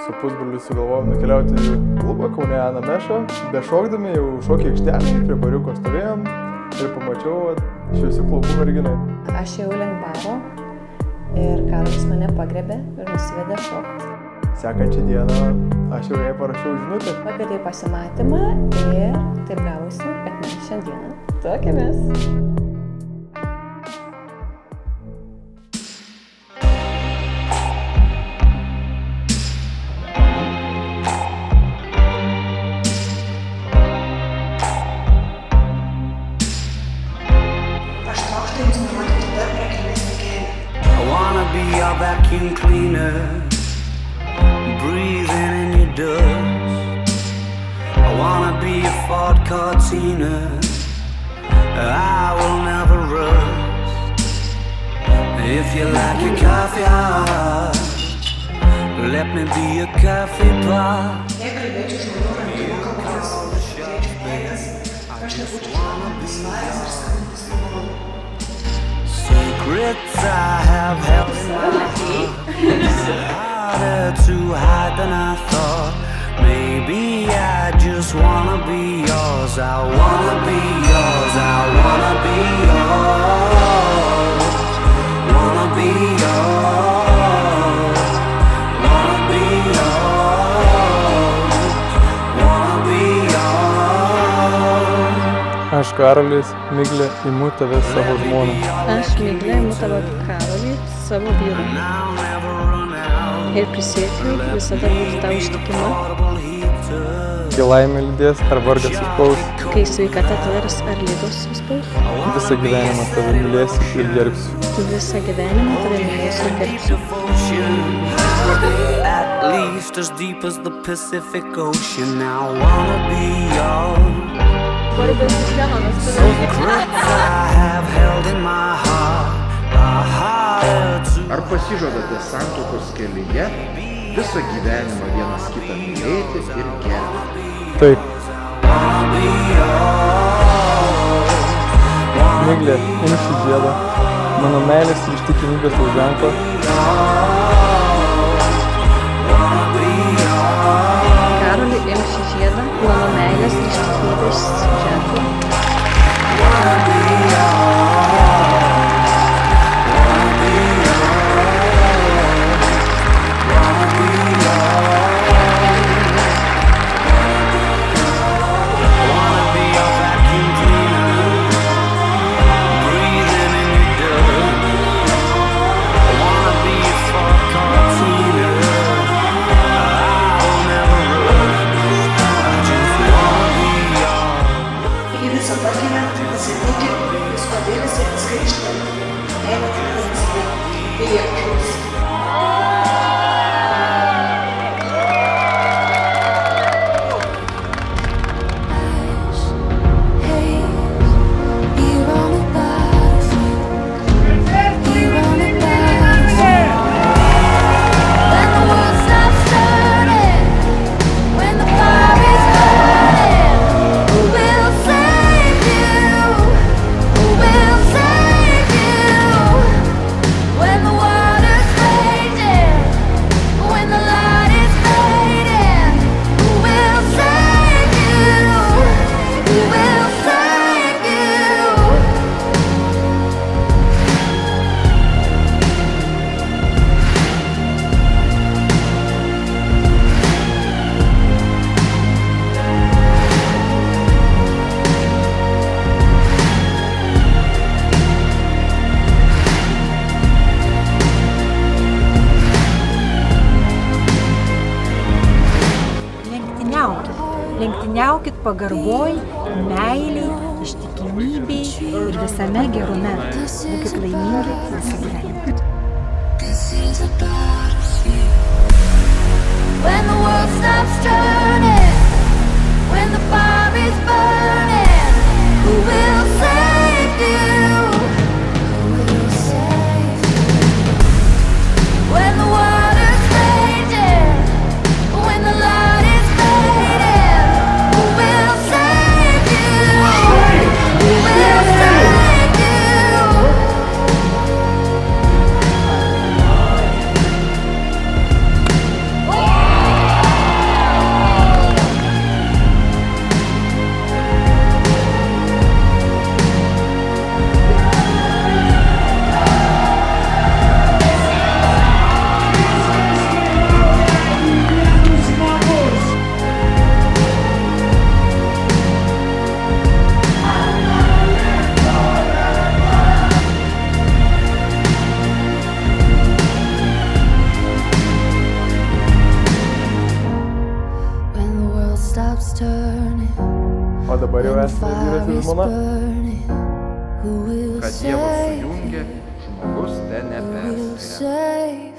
su pusbroliu sugalvojom nukeliauti į klubą Kaune Ana Mešą. Bešokdami jau šokį aikštelį, prie bariuko stovėjom ir pamačiau šviesių plaukų merginą. Aš jau link baro ir Karolis mane pagrebė ir nusivedė šokti. Sekančią dieną aš jau jai parašiau žinutę. Pakvietė į pasimatymą ir taip gavosi, kad mes šiandieną tuokėmės. Vacuum cleaner, breathing in your dust. I wanna be a Ford Cortina, I will never rust. If you like your coffee hot, let me be a coffee pot. Secrets I have held in my heart, harder to hide than I thought. Maybe I just wanna be yours. I wanna be yours. I wanna be yours. Wanna be yours. Wanna be yours. Wanna be yours. Aš Karolis, Miglė, imu tave savo žmoną. Aš Miglė, imu tavo Karolį savo vyrą. Ir prisiekiu visada būti tau ištikima. Kai laimė lydės ar vargas suspaus, kai sveikata tvers ar ligos suspaus, visą gyvenimą tave mylėsiu ir gerbsiu. Visą gyvenimą tave mylėsiu ir gerbsiu. At least as deep as the Pacific Ocean, I wanna be yours. Ar pasižadate santuokos kelyje visą gyvenimą vienas kitą mylėti ir gerbti? Taip. Miglė, imk šį žiedą, mano meilės ir ištikimybės tau ženklą. Karoli, imk šį žiedą, mano meilės ir ištikimybės ženklą. Lenktyniaukit pagarboj, meilei, ištikimybei ir visame gerume. Būkit laimingi visą gyvenimą. When the world stops turning, when the fire is burning, who will save you? Who will save you? When the water's raging, when the light is fading, who will save you? Who will save you? Oh! O dabar jau esate vyras ir žmona. Kad Dievas sujungė, žmogus te neperskiria.